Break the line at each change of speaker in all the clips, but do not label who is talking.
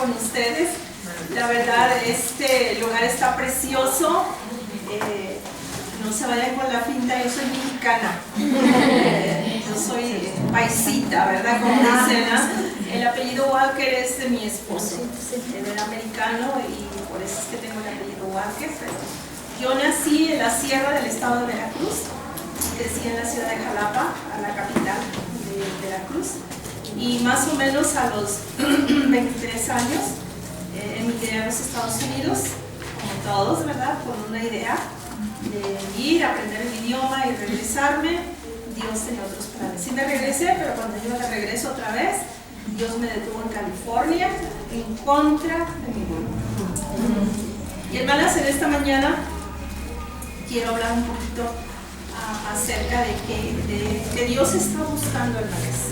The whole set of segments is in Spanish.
con ustedes. La verdad, este lugar está precioso. No se vayan con la finta, yo soy mexicana. Yo soy paisita, ¿verdad? Como dicen, ¿no? El apellido Walker es de mi esposo. Él era americano y por eso es que tengo el apellido Walker. Pero yo nací en la sierra del estado de Veracruz. Crecí en la ciudad de Jalapa, a la capital de Veracruz. Y más o menos a los 23 años emigré a los Estados Unidos, como todos, ¿verdad? Con una idea de ir, aprender el idioma y regresarme. Dios tenía otros planes. Sí me regresé, pero cuando yo me regreso otra vez, Dios me detuvo en California en contra de mi voluntad. Y hermanas, en esta mañana quiero hablar un poquito acerca de que Dios está buscando hermanas.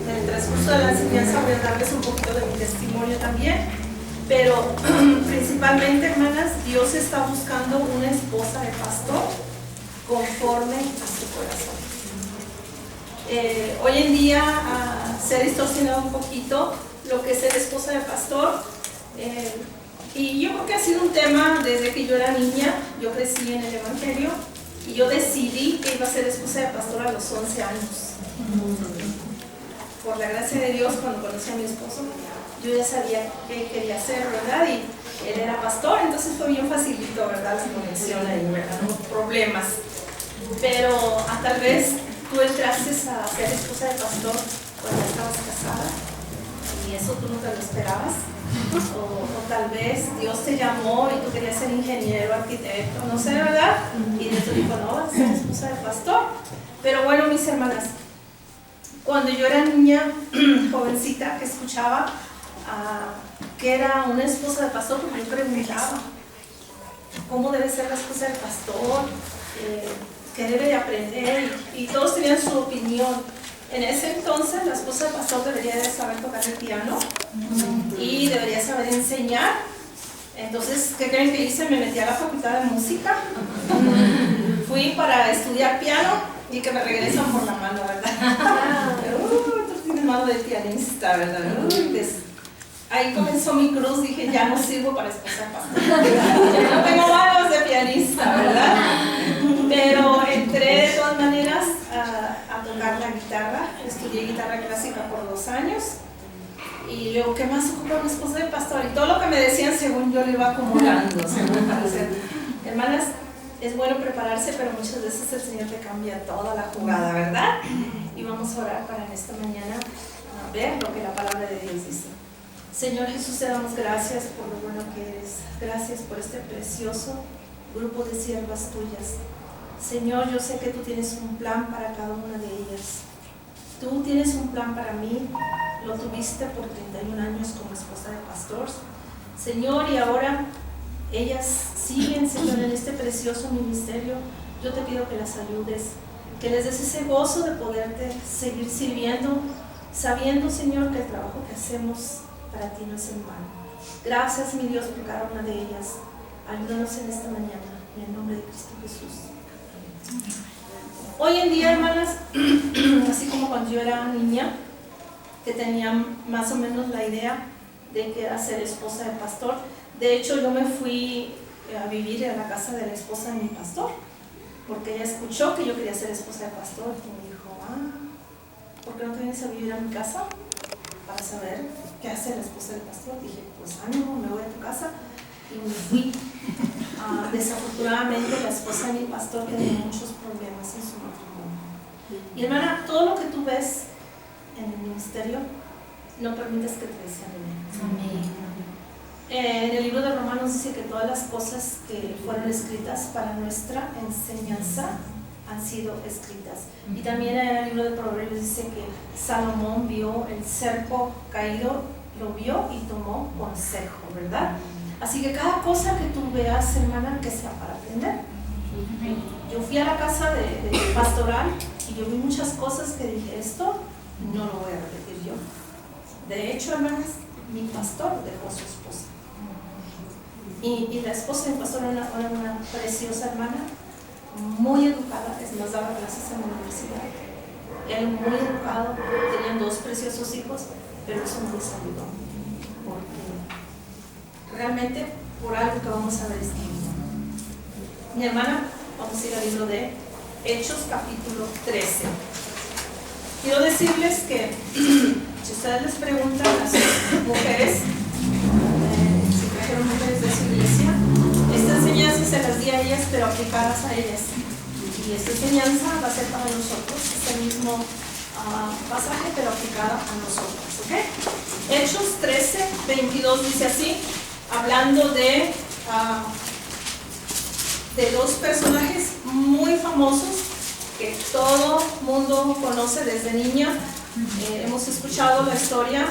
En el transcurso de la enseñanza voy a darles un poquito de mi testimonio también, pero principalmente, hermanas, Dios está buscando una esposa de pastor conforme a su corazón. Hoy en día se ha distorsionado un poquito lo que es ser esposa de pastor, y yo creo que ha sido un tema desde que yo era niña. Yo crecí en el Evangelio y yo decidí que iba a ser esposa de pastor a los 11 años. Por la gracia de Dios, cuando conocí a mi esposo, yo ya sabía qué quería hacer, ¿verdad? Y él era pastor, entonces fue bien facilito, ¿verdad? La conexión ahí, ¿verdad? No problemas. Pero tal vez tú entraste a ser esposa de pastor cuando estabas casada y eso tú nunca lo esperabas. O tal vez Dios te llamó y tú querías ser ingeniero, arquitecto, no sé, ¿verdad? Y Dios te dijo, no, vas a ser esposa de pastor. Pero bueno, mis hermanas, cuando yo era niña, jovencita, que escuchaba que era una esposa de pastor, porque yo preguntaba, ¿cómo debe ser la esposa del pastor? ¿Qué debe de aprender? Y todos tenían su opinión. En ese entonces, la esposa del pastor debería de saber tocar el piano y debería saber enseñar. Entonces, ¿qué creen que hice? Me metí a la facultad de música. Fui para estudiar piano y que me regresan por la mano, ¿verdad? Tú tienes mano de pianista, ¿verdad? Ahí comenzó mi cruz, dije, ya no sirvo para esposa de pastor. Ya no tengo manos de pianista, ¿verdad? Pero entré de todas maneras a tocar la guitarra. Estudié guitarra clásica por 2 años. Y luego, ¿qué más ocupa una esposa de pastor? Y todo lo que me decían, según yo lo iba acumulando, según parecer. Hermanas, es bueno prepararse, pero muchas veces el Señor te cambia toda la jugada, ¿verdad? Y vamos a orar para en esta mañana ver lo que la palabra de Dios dice. Señor Jesús, te damos gracias por lo bueno que eres. Gracias por este precioso grupo de siervas tuyas. Señor, yo sé que tú tienes un plan para cada una de ellas. Tú tienes un plan para mí. Lo tuviste por 31 años como esposa de pastor, Señor, y ahora ellas siguen, Señor, en este precioso ministerio. Yo te pido que las ayudes, que les des ese gozo de poderte seguir sirviendo, sabiendo, Señor, que el trabajo que hacemos para ti no es en vano. Gracias, mi Dios, por cada una de ellas. Ayúdanos en esta mañana, en el nombre de Cristo Jesús. Hoy en día, hermanas, así como cuando yo era niña, que tenía más o menos la idea de que era ser esposa de pastor. De hecho, yo me fui a vivir en la casa de la esposa de mi pastor, porque ella escuchó que yo quería ser esposa de pastor y me dijo, ¿por qué no te vienes a vivir a mi casa para saber qué hace la esposa del pastor? Dije, pues ánimo, me voy a tu casa y me fui. Desafortunadamente, la esposa de mi pastor tenía muchos problemas en su matrimonio. Y hermana, todo lo que tú ves en el ministerio, no permitas que te desanime. En el libro de Romanos dice que todas las cosas que fueron escritas para nuestra enseñanza han sido escritas. Y también en el libro de Proverbios dice que Salomón vio el cerco caído, lo vio y tomó consejo, ¿verdad? Así que cada cosa que tú veas, hermana, que sea para aprender. Yo fui a la casa de pastoral y yo vi muchas cosas que dije, esto no lo voy a repetir yo. De hecho, hermanas, mi pastor dejó a su esposa. Y la esposa de mi pastor era una preciosa hermana, muy educada, nos daba clases en la universidad. Él muy educado, tenían 2 preciosos hijos, pero eso no les ayudó, porque realmente por algo que vamos a ver esta mañana. Mi hermana, vamos a ir al libro de Hechos capítulo 13. Quiero decirles que si ustedes les preguntan a las mujeres, si trajeron mujeres de su iglesia, esta enseñanza se las di a ellas, pero aplicadas a ellas. Y esta enseñanza va a ser para nosotros, este mismo pasaje, pero aplicada a nosotros. ¿Okay? Hechos 13, 22 dice así, hablando de dos personajes muy famosos que todo mundo conoce desde niña. Hemos escuchado la historia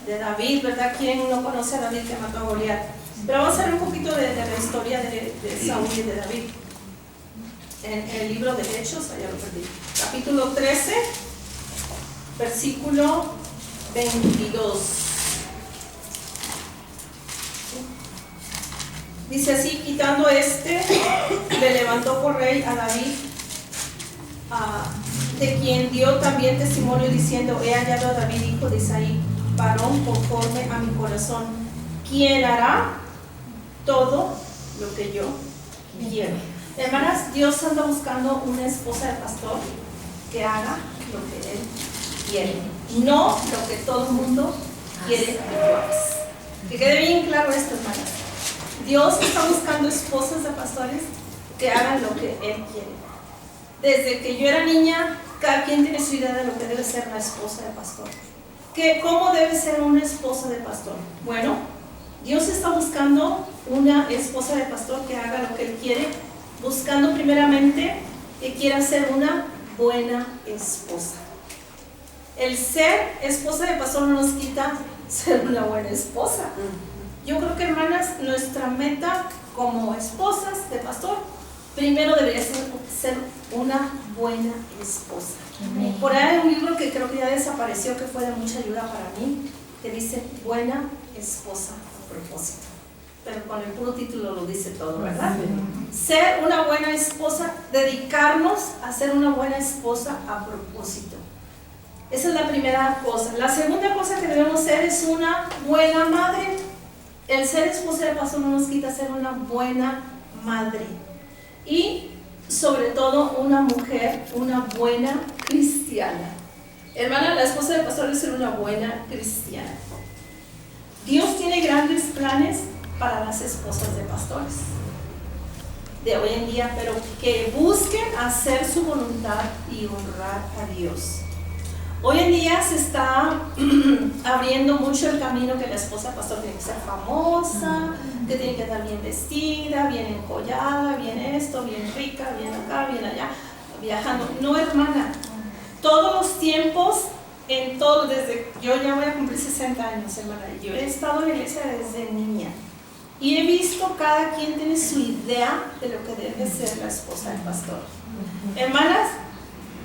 de David, ¿verdad? ¿Quién no conoce a David que mató a Goliat? Pero vamos a ver un poquito de la historia de Saúl y de David. En el libro de Hechos, allá lo perdí, capítulo 13, versículo 22. Dice así, quitando le levantó por rey a David, de quien dio también testimonio diciendo, he hallado a David, hijo de Isaí, varón conforme a mi corazón, quien hará todo lo que yo quiero. Hermanas, Dios anda buscando una esposa de pastor que haga lo que Él quiere, no lo que todo el mundo quiere que tú hagas. Que quede bien claro esto, hermanas. Dios está buscando esposas de pastores que hagan lo que Él quiere. Desde que yo era niña, cada quien tiene su idea de lo que debe ser la esposa de pastor. ¿Cómo debe ser una esposa de pastor? Bueno, Dios está buscando una esposa de pastor que haga lo que Él quiere, buscando primeramente que quiera ser una buena esposa. El ser esposa de pastor no nos quita ser una buena esposa. Yo creo que, hermanas, nuestra meta como esposas de pastor, primero debería ser una buena esposa. Amén. Por ahí hay un libro que creo que ya desapareció, que fue de mucha ayuda para mí, que dice Buena esposa a propósito. Pero con el puro título lo dice todo, ¿verdad? Ser una buena esposa, dedicarnos a ser una buena esposa a propósito. Esa es la primera cosa. La segunda cosa que debemos ser es una buena madre. El ser esposa de pastor no nos quita ser una buena madre. Y sobre todo una mujer, una buena cristiana. Hermana, la esposa del pastor debe ser una buena cristiana. Dios tiene grandes planes para las esposas de pastores de hoy en día, pero que busquen hacer su voluntad y honrar a Dios. Hoy en día se está abriendo mucho el camino que la esposa del pastor tiene que ser famosa, que tiene que estar bien vestida, bien enjollada, bien esto, bien rica, bien acá, bien allá, viajando. No, hermana, todos los tiempos, desde yo ya voy a cumplir 60 años, hermana. Yo he estado en la iglesia desde niña y he visto cada quien tiene su idea de lo que debe ser la esposa del pastor. Hermanas,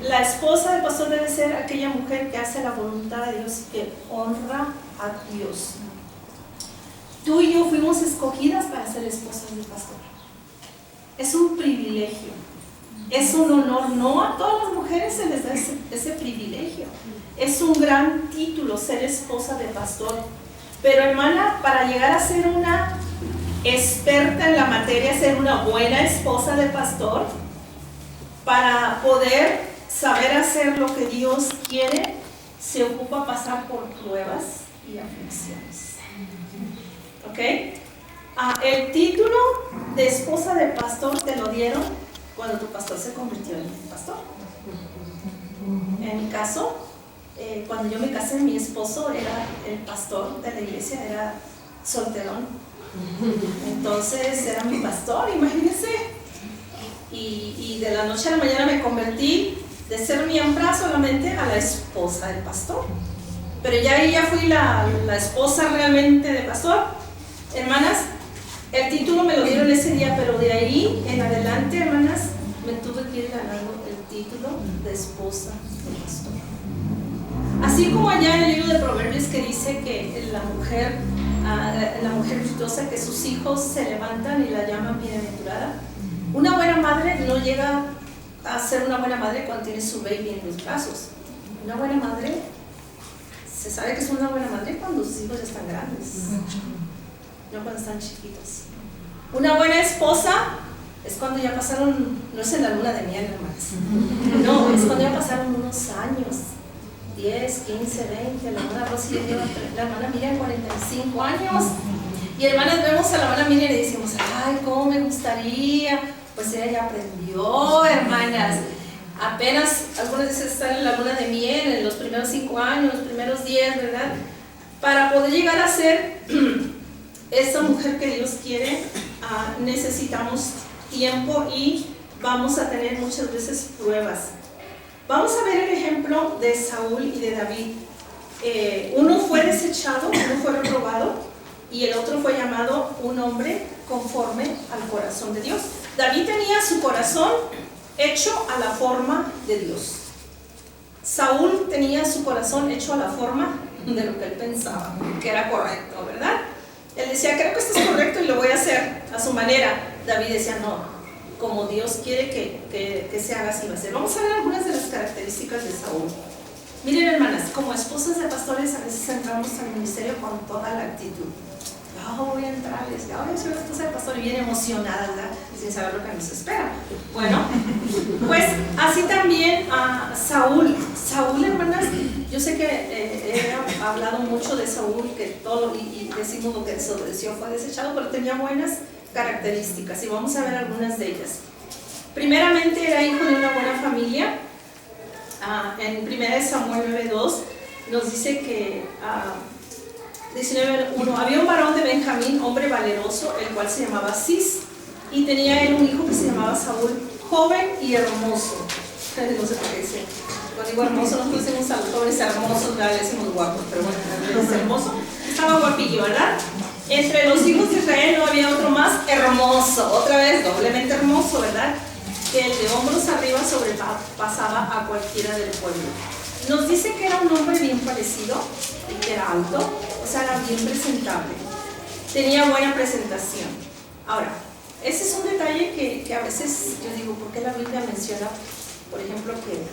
la esposa del pastor debe ser aquella mujer que hace la voluntad de Dios, que honra a Dios. Tú y yo fuimos escogidas para ser esposas del pastor. Es un privilegio, es un honor. No a todas las mujeres se les da ese privilegio. Es un gran título ser esposa de pastor. Pero, hermana, para llegar a ser una experta en la materia, ser una buena esposa de pastor, para poder saber hacer lo que Dios quiere, se ocupa pasar por pruebas y aflicciones. ¿Ok? El título de esposa de pastor te lo dieron cuando tu pastor se convirtió en pastor. En mi caso, cuando yo me casé, mi esposo era el pastor de la iglesia, era solterón. Entonces era mi pastor, imagínense. Y de la noche a la mañana me convertí de ser miembro solamente a la esposa del pastor. Pero ya ahí ya fui la esposa realmente del pastor. Hermanas, el título me lo dieron ese día, pero de ahí en adelante, hermanas, me tuve que ir ganando el título de esposa del pastor. Así como allá en el libro de Proverbios que dice que la mujer virtuosa, que sus hijos se levantan y la llaman bienaventurada. Una buena madre no llega a ser una buena madre cuando tiene su baby en los brazos. Una buena madre se sabe que es una buena madre cuando sus hijos ya están grandes, no cuando están chiquitos. Una buena esposa es cuando ya pasaron, no es en la luna de miel, hermanas, no, es cuando ya pasaron unos años, 10, 15, 20, la hermana Rosy ya lleva, la hermana Miriam 45 años, y hermanas vemos a la hermana Miriam y le decimos, ay, cómo me gustaría, pues ella ya aprendió, hermanas, apenas algunas veces están en la luna de miel, en los primeros 5 años, los primeros 10, ¿verdad? Para poder llegar a ser esa mujer que Dios quiere, necesitamos tiempo y vamos a tener muchas veces pruebas. Vamos a ver el ejemplo de Saúl y de David. Uno fue desechado, uno fue reprobado y el otro fue llamado un hombre conforme al corazón de Dios. David tenía su corazón hecho a la forma de Dios. Saúl tenía su corazón hecho a la forma de lo que él pensaba que era correcto, ¿verdad? Él decía, creo que esto es correcto y lo voy a hacer a su manera. David decía, no, como Dios quiere que se haga, así va a ser. Vamos a ver algunas de las características de Saúl. Miren, hermanas, como esposas de pastores a veces entramos al ministerio con toda la actitud. Yo voy a entrar, y decía, yo soy una esposa de pastor y bien emocionada, ¿verdad? Sin saber lo que nos espera. Bueno, pues así también a Saúl. Saúl, hermanas, yo sé que he hablado mucho de Saúl, que todo, y decimos lo que desobedeció fue desechado, pero tenía buenas características, y vamos a ver algunas de ellas. Primeramente, era hijo de una buena familia. En 1 Samuel 9:2 nos dice que 19:1 había un varón de Benjamín, hombre valeroso, el cual se llamaba Cis, y tenía él un hijo que se llamaba Saúl, joven y hermoso. No sé por qué dice, cuando digo hermoso, nosotros decimos a los jóvenes hermosos, le decimos guapos, pero bueno, es hermoso, estaba guapillo, ¿verdad? Entre los hijos de Israel no había otro más hermoso, otra vez doblemente hermoso, ¿verdad? Que el de hombros arriba sobrepasaba a cualquiera del pueblo. Nos dice que era un hombre bien parecido, que era alto, o sea, era bien presentable, tenía buena presentación. Ahora, ese es un detalle que a veces yo digo, ¿por qué la Biblia menciona, por ejemplo, que,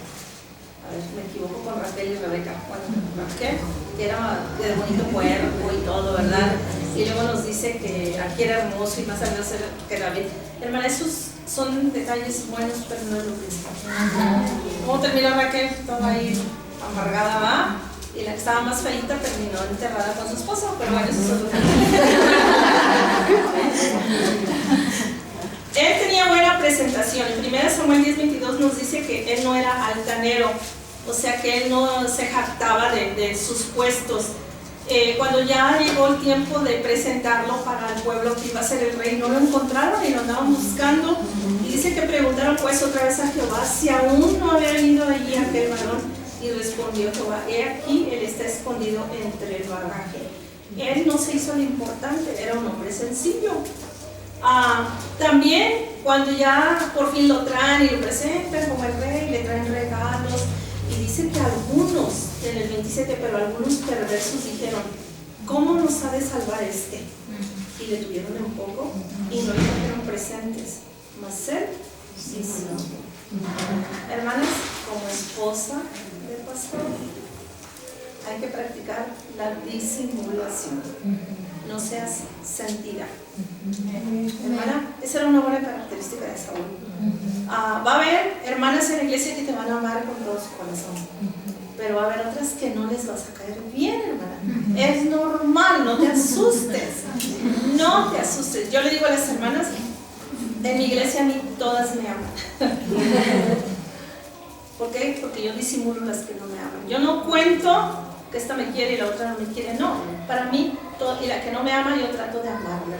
a ver, me equivoco con Raquel y Rebeca, bueno, Raquel, que era de bonito cuerpo y todo, ¿verdad? Y luego nos dice que aquí era hermoso y más allá que David. Hermana, esos son detalles buenos, pero no es lo principal. ¿Cómo terminó Raquel? Toda ahí amargada, ¿va? Y la que estaba más feita terminó enterrada con su esposo, pero bueno, eso es otro tema. Él tenía buena presentación. En 1 Samuel 10:22 nos dice que él no era altanero, o sea que él no se jactaba de sus puestos. Cuando ya llegó el tiempo de presentarlo para el pueblo que iba a ser el rey, no lo encontraron y lo andaban buscando. Y dice que preguntaron pues otra vez a Jehová si aún no había venido allí aquel varón. Y respondió Jehová, he aquí, él está escondido entre el bagaje. Él no se hizo lo importante, era un hombre sencillo. También cuando ya por fin lo traen y lo presentan como el rey, le traen regalos, y dice que algunos, en el 27, pero algunos perversos dijeron, ¿cómo nos ha de salvar este? Y le tuvieron un poco y no le trajeron presentes, mas él sí se lo dio. Hermanas, como esposa de pastor, hay que practicar la disimulación. No seas sentida. Hermana, esa era una buena característica de Saúl. Va a haber hermanas en la iglesia que te van a amar con todo su corazón, pero va a haber otras que no les vas a caer bien, hermana. Es normal, no te asustes. No te asustes. Yo le digo a las hermanas, en mi iglesia a mí todas me aman. ¿Por qué? Porque yo disimulo las que no me aman. Yo no cuento que esta me quiere y la otra no me quiere. No, para mí, y la que no me ama, yo trato de amarla.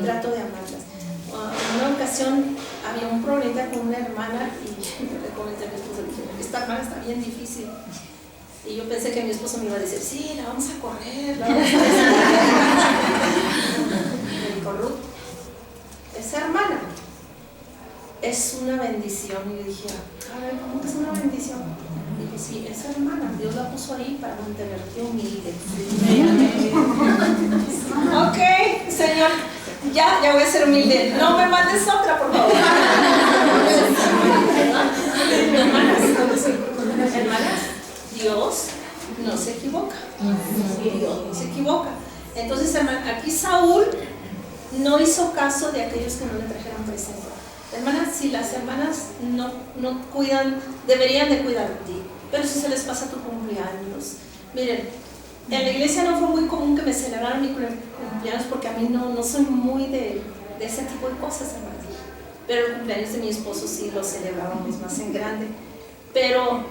Trato de amarlas. En una ocasión había un problema con una hermana y le comenté a mi esposo, esta hermana está bien difícil. Y yo pensé que mi esposo me iba a decir, sí, la vamos a correr, la vamos a me dijo, Ruth, esa hermana es una bendición. Y yo dije, a ver, ¿cómo que es una bendición? Dije, sí, esa hermana, Dios la puso ahí para mantenerte humilde. Ok, Señor, ya voy a ser humilde. No me mandes otra, por favor. Hermanas, Dios no se equivoca. Dios no se equivoca. Entonces, hermana, aquí Saúl no hizo caso de aquellos que no le trajeron presente. Hermanas, si las hermanas no cuidan, deberían de cuidar de ti. Pero si se les pasa tu cumpleaños, miren, en la iglesia no fue muy común que me celebraran mi cumpleaños porque a mí no soy muy de ese tipo de cosas, hermanas. Pero el cumpleaños de mi esposo sí lo celebrábamos más en grande. Pero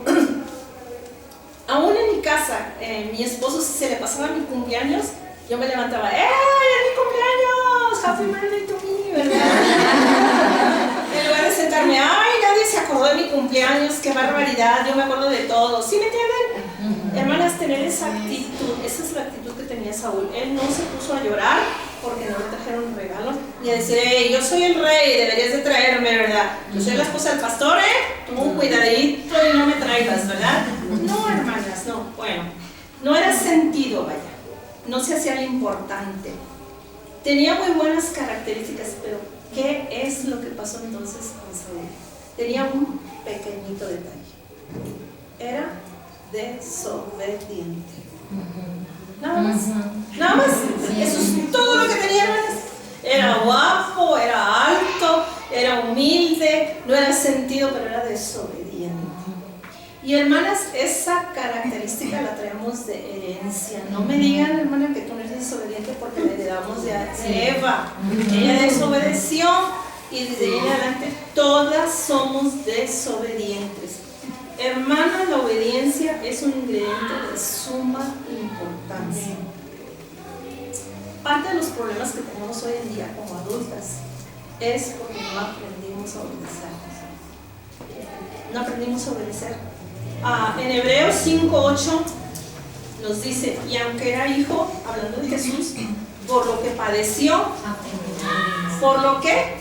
aún en mi casa, mi esposo, si se le pasaba mi cumpleaños, yo me levantaba, ¡es mi cumpleaños! ¡Happy birthday to me! ¿Verdad? En lugar de sentarme, ¡ay, nadie se acordó de mi cumpleaños! ¡Qué barbaridad! Yo me acuerdo de todo. ¿Sí me entienden? Hermanas, tener esa actitud, esa es la actitud que tenía Saúl. Él no se puso a llorar porque no le trajeron un regalo, ni a decir, hey, yo soy el rey, deberías de traerme, ¿verdad? Yo soy la esposa del pastor, tú cuidadito y no me traigas, ¿verdad? No, hermanas, no. Bueno, no era sentido, vaya. No se hacía lo importante. Tenía muy buenas características, pero ¿qué es lo que pasó entonces con Saúl? Tenía un pequeñito detalle. Era desobediente. Nada más. Nada más. Eso es todo lo que tenía, hermanas. Era guapo, era alto, era humilde, no era sentido, pero era desobediente. Y hermanas, esa característica la traemos de herencia. No me digan, hermana, que tú no eres desobediente porque la heredamos de Eva. Ella desobedeció y desde ahí en adelante todas somos desobedientes. Hermana, la obediencia es un ingrediente de suma importancia. Parte de los problemas que tenemos hoy en día como adultas es porque no aprendimos a obedecer. No aprendimos a obedecer. En Hebreos 5:8 nos dice, y aunque era hijo, hablando de Jesús, por lo que padeció, ¿por lo qué?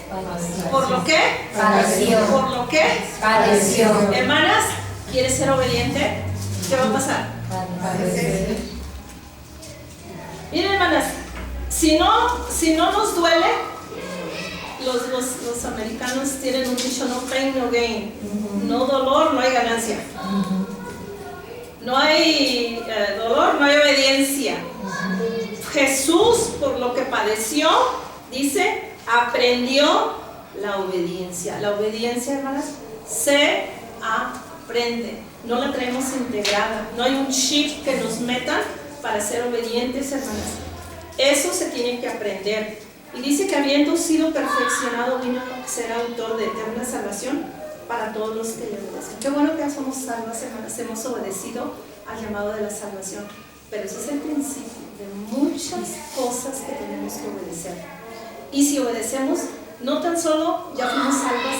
¿Por lo qué?
Padeció.
¿Por lo qué?
Padeció.
Hermanas, ¿quieres ser obediente? ¿Qué va a pasar?
Padecer.
Miren, hermanas, si no nos duele, los americanos tienen un dicho, no pain, no gain. No dolor, no hay ganancia. No hay dolor, no hay obediencia. Jesús, por lo que padeció, dice, aprendió la obediencia. La obediencia, hermanas, se aprende. No la traemos integrada. No hay un chip que nos metan para ser obedientes, hermanas. Eso se tiene que aprender. Y dice que habiendo sido perfeccionado, vino a ser autor de eterna salvación para todos los que le obedecen. Qué bueno que ya somos salvas, hermanas. Hemos obedecido al llamado de la salvación. Pero ese es el principio de muchas cosas que tenemos que obedecer. Y si obedecemos, no tan solo ya fuimos salvas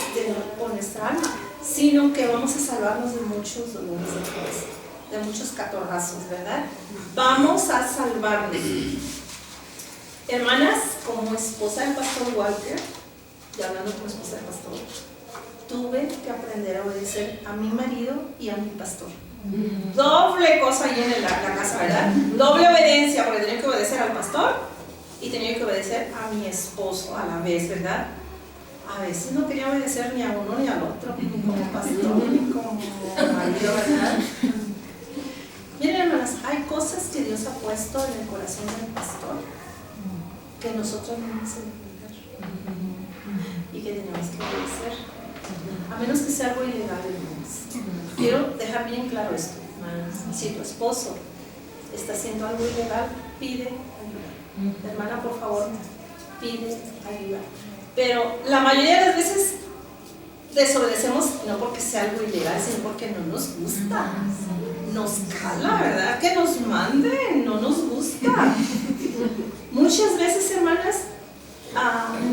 por nuestra alma, sino que vamos a salvarnos de muchos dolores de cabeza, de muchos catorrazos, ¿verdad? Vamos a salvarnos. Hermanas, como esposa del pastor Walker, y hablando como esposa del pastor, tuve que aprender a obedecer a mi marido y a mi pastor. Doble cosa ahí en la casa, ¿verdad? Doble obediencia, porque tenía que obedecer al pastor y tenía que obedecer a mi esposo a la vez, ¿verdad? A veces no quería obedecer ni a uno ni al otro, ni como pastor, ni como marido, ¿verdad? Miren, hermanas, hay cosas que Dios ha puesto en el corazón del pastor que nosotros no vamos a entender y que tenemos que obedecer, a menos que sea algo ilegal, hermanas. Quiero dejar bien claro esto. Si tu esposo está haciendo algo ilegal, pide ayuda. Hermana, por favor, pide ayuda. Pero la mayoría de las veces desobedecemos no porque sea algo ilegal, sino porque no nos gusta. Nos cala, ¿verdad? Que nos manden, no nos gusta. Muchas veces, hermanas,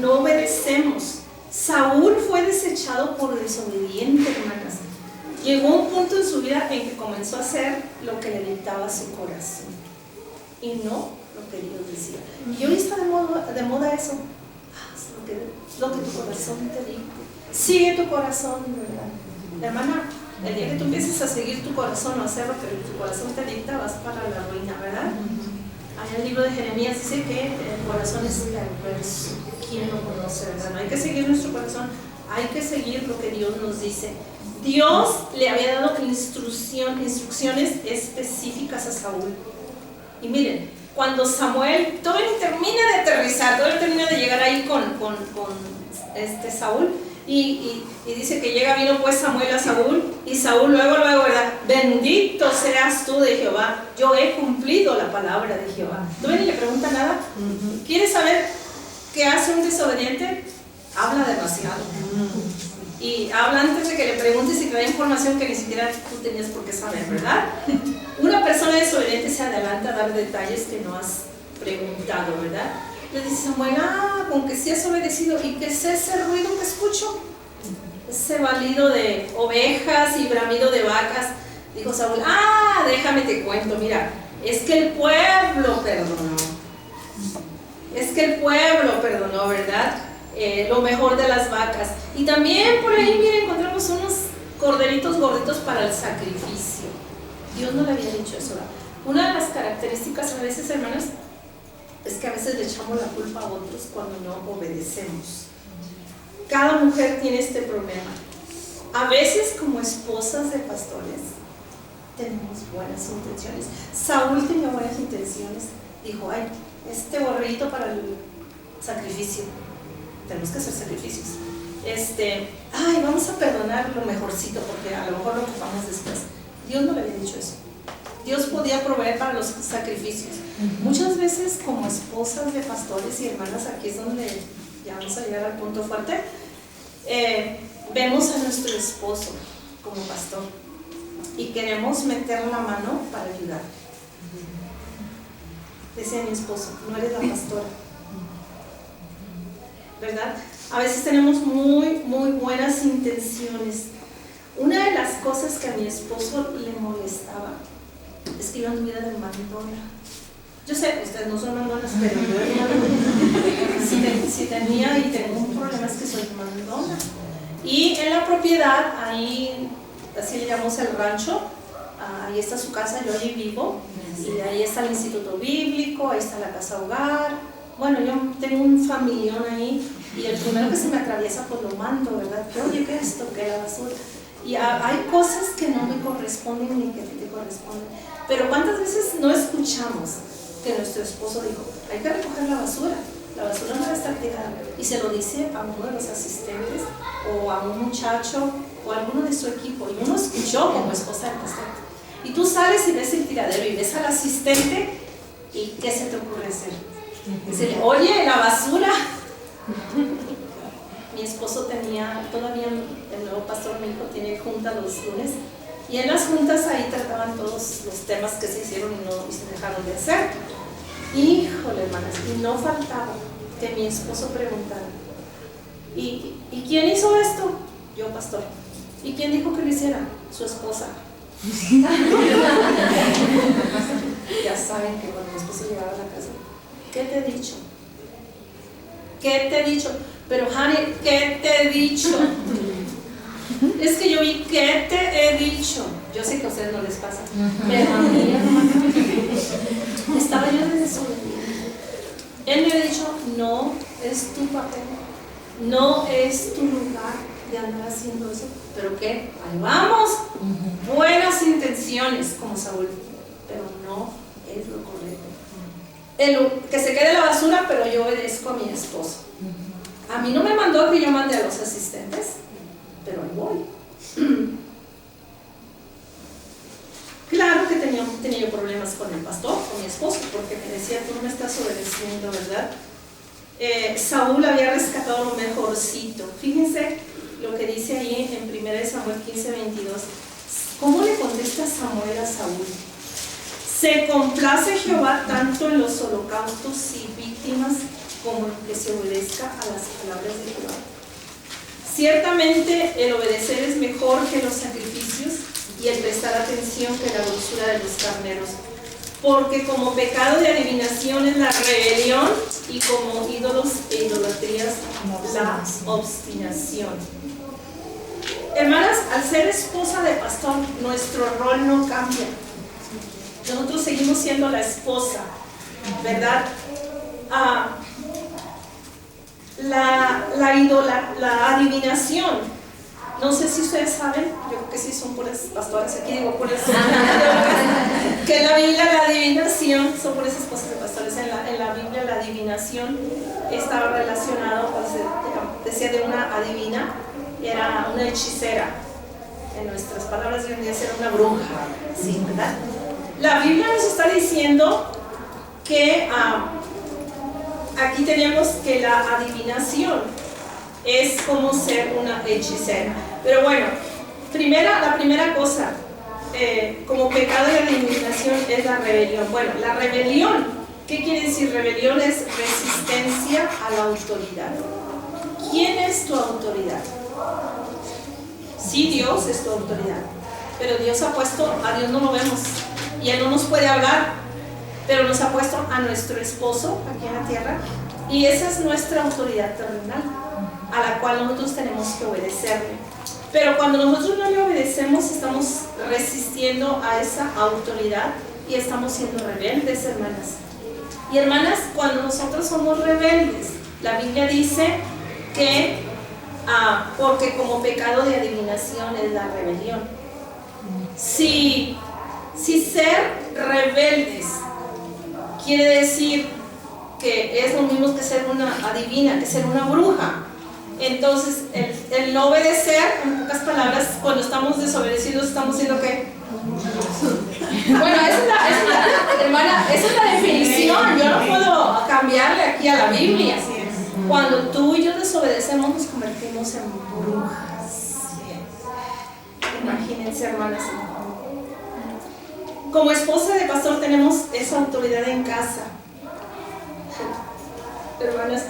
no obedecemos. Saúl fue desechado por desobediente, hermanas. Llegó un punto en su vida en que comenzó a hacer lo que le dictaba su corazón y no lo que Dios decía. Y hoy está de moda eso. Haz lo que tu corazón te dicte. Sigue tu corazón, ¿verdad? Hermana, el día que tú empieces a seguir tu corazón o a hacer lo que tu corazón te dicta, vas para la ruina, ¿verdad? Ahí en el libro de Jeremías dice que el corazón es perverso. ¿Quién lo conoce, verdad? No hay que seguir nuestro corazón, hay que seguir lo que Dios nos dice. Dios le había dado instrucciones específicas a Saúl. Y miren, cuando Samuel todavía no termina de aterrizar, todavía no termina de llegar ahí con Saúl, y dice que vino pues Samuel a Saúl, y Saúl luego, ¿verdad? Bendito seas tú de Jehová, yo he cumplido la palabra de Jehová. Todavía ni le pregunta nada. ¿Quieres saber qué hace un desobediente? Habla demasiado. Y habla antes de que le preguntes y te da información que ni siquiera tú tenías por qué saber, ¿verdad? Una persona desobediente se adelanta a dar detalles que no has preguntado, ¿verdad? Le dice Samuel, con que sí has obedecido, y que es ese ruido que escucho, ese balido de ovejas y bramido de vacas. Dijo Saúl, déjame te cuento, mira, es que el pueblo perdonó. Es que el pueblo perdonó, ¿verdad? Lo mejor de las vacas. Y también por ahí, miren, encontramos unos corderitos gorditos para el sacrificio. Dios no le había dicho eso, ¿verdad? Una de las características a veces, hermanas, es que a veces le echamos la culpa a otros cuando no obedecemos. Cada mujer tiene este problema. A veces, como esposas de pastores, tenemos buenas intenciones. Saúl tenía buenas intenciones. Dijo, este borrito para el sacrificio. Tenemos que hacer sacrificios. Vamos a perdonar lo mejorcito porque a lo mejor lo ocupamos después. Dios no le había dicho eso. Dios podía proveer para los sacrificios. Muchas veces, como esposas de pastores y hermanas, aquí es donde ya vamos a llegar al punto fuerte, vemos a nuestro esposo como pastor y queremos meter la mano para ayudar. Decía mi esposo, no eres la pastora, ¿verdad? A veces tenemos muy, muy buenas intenciones. Una de las cosas que a mi esposo le molestaba es que yo anduviera de mandona. Yo sé, ustedes no son mandonas, pero yo era mandona. Si tenía y tengo un problema es que soy mandona. Y en la propiedad, ahí, así le llamamos el rancho, ahí está su casa, yo allí vivo, y ahí está el instituto bíblico, ahí está la casa hogar. Bueno, yo tengo un familión ahí, y el primero que se me atraviesa pues lo mando, ¿verdad? Que oye, ¿qué es esto? ¿Qué es la basura? Y hay cosas que no me corresponden ni que te corresponden. Pero ¿cuántas veces no escuchamos que nuestro esposo dijo, hay que recoger la basura no debe estar tirada? Y se lo dice a uno de los asistentes o a un muchacho o a alguno de su equipo. Y uno escuchó como esposa del pastor. Y tú sales y ves el tiradero y ves al asistente y ¿qué se te ocurre hacer? Decirle, oye, la basura. Mi esposo todavía el nuevo pastor, mi hijo tiene junta los lunes, y en las juntas ahí trataban todos los temas que se hicieron y se dejaron de hacer. Híjole, hermanas, y no faltaba que mi esposo preguntara, ¿y quién hizo esto? Yo, pastor. ¿Y quién dijo que lo hiciera? Su esposa. Ya saben que cuando mi esposo llegaba a la casa, ¿qué te he dicho? ¿Qué te he dicho? Pero Hani, ¿qué te he dicho? Es que yo vi, ¿qué te he dicho? Yo sé que a ustedes no les pasa, pero a mí, estaba yo de desobediente. Él me había dicho, no es tu papel, no es tu lugar de andar haciendo eso. ¿Pero qué? Ahí vamos, buenas intenciones como Saúl, pero no es lo correcto. Que se quede la basura, pero yo obedezco a mi esposo. A mí no me mandó que yo mande a los asistentes, pero ahí voy. Claro que tenía yo problemas con el pastor, con mi esposo, porque me decía, tú no me estás obedeciendo, ¿verdad? Saúl había rescatado lo mejorcito. Fíjense lo que dice ahí en 1 Samuel 15:22. ¿Cómo le contesta Samuel a Saúl? Se complace Jehová tanto en los holocaustos y víctimas como en que se obedezca a las palabras de Jehová. Ciertamente el obedecer es mejor que los sacrificios y el prestar atención que la dulzura de los carneros, porque como pecado de adivinación es la rebelión y como ídolos e idolatrías la obstinación. Hermanas, al ser esposa de pastor, nuestro rol no cambia. Nosotros seguimos siendo la esposa, ¿verdad? La adivinación No sé si ustedes saben, yo creo que sí son puras pastoras, aquí digo puras, que en la Biblia la adivinación, son puras esposas de pastores, en la Biblia la adivinación estaba relacionado, pues, decía de una adivina, era una hechicera, en nuestras palabras de un día era una bruja, ¿sí, verdad? La Biblia nos está diciendo que aquí tenemos que la adivinación es como ser una hechicera. Pero bueno, la primera cosa, como pecado de adivinación es la rebelión. Bueno, la rebelión, ¿qué quiere decir? Rebelión es resistencia a la autoridad. ¿Quién es tu autoridad? Sí, Dios es tu autoridad, pero Dios ha puesto, a Dios no lo vemos y Él no nos puede hablar, pero nos ha puesto a nuestro esposo aquí en la tierra y esa es nuestra autoridad terrenal, a la cual nosotros tenemos que obedecerle. Pero cuando nosotros no le obedecemos, estamos resistiendo a esa autoridad y estamos siendo rebeldes, hermanas. Y hermanas, cuando nosotros somos rebeldes, la Biblia dice que porque como pecado de adivinación es la rebelión. Si ser rebeldes quiere decir que es lo mismo que ser una adivina, que ser una bruja, entonces el no obedecer, en pocas palabras, cuando estamos desobedecidos estamos siendo ¿qué? Bueno, hermana, esa es la definición, yo no puedo cambiarle aquí a la Biblia. Cuando tú y yo desobedecemos nos convertimos en brujas. Imagínense, hermanas. Como esposa de pastor tenemos esa autoridad en casa. Hermanas,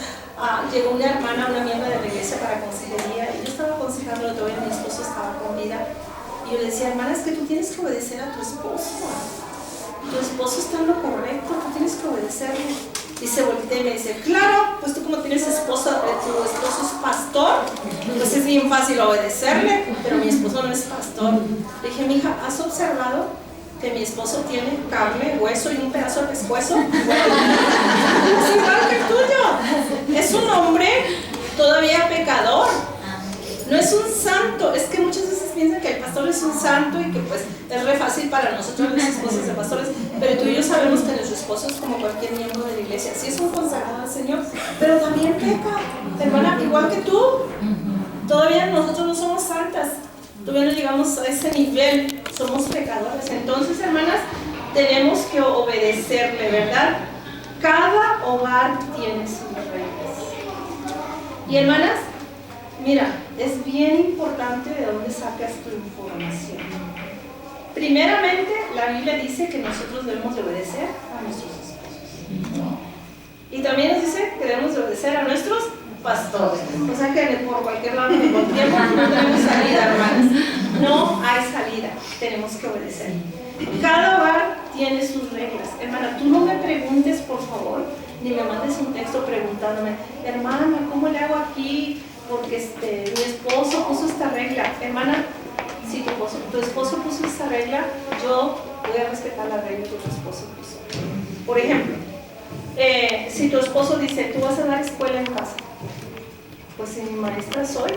llegó una hermana, una miembro de la iglesia para consejería y yo estaba aconsejándolo todavía, mi esposo estaba con vida y yo le decía, hermana, es que tú tienes que obedecer a tu esposo. Tu esposo está en lo correcto, tú tienes que obedecerle. Y se voltea y me dice, claro, pues tú como tienes esposa, tu esposo es pastor, pues es bien fácil obedecerle, pero mi esposo no es pastor. Le dije, mija, ¿has observado que mi esposo tiene carne, hueso y un pedazo de pescuezo? Bueno, es igual que el tuyo. Es un hombre todavía pecador. No es un santo, es que muchas veces piensan que el pastor es un santo y que pues es re fácil para nosotros las esposas de pastores, pero tú y yo sabemos que nuestro esposo es como cualquier miembro de la iglesia, sí es un consagrado al Señor, pero también peca, hermana, igual que tú. Todavía nosotros no somos santas, todavía no llegamos a ese nivel, somos pecadores. Entonces, hermanas, tenemos que obedecerle, ¿verdad? Cada hogar tiene sus reglas. Y hermanas, mira, es bien importante de dónde sacas tu información. Primeramente, la Biblia dice que nosotros debemos de obedecer a nuestros esposos. Y también nos dice que debemos de obedecer a nuestros pastores. O sea que por cualquier lado que volteemos no tenemos salida, hermanas. No hay salida, tenemos que obedecer. Cada hogar tiene sus reglas. Hermana, tú no me preguntes, por favor, ni me mandes un texto preguntándome, hermana, ¿cómo le hago aquí? Porque mi esposo puso esta regla. Hermana, si tu esposo puso esta regla, yo voy a respetar la regla que tu esposo puso. Por ejemplo, si tu esposo dice, tú vas a dar escuela en casa, pues si mi maestra soy,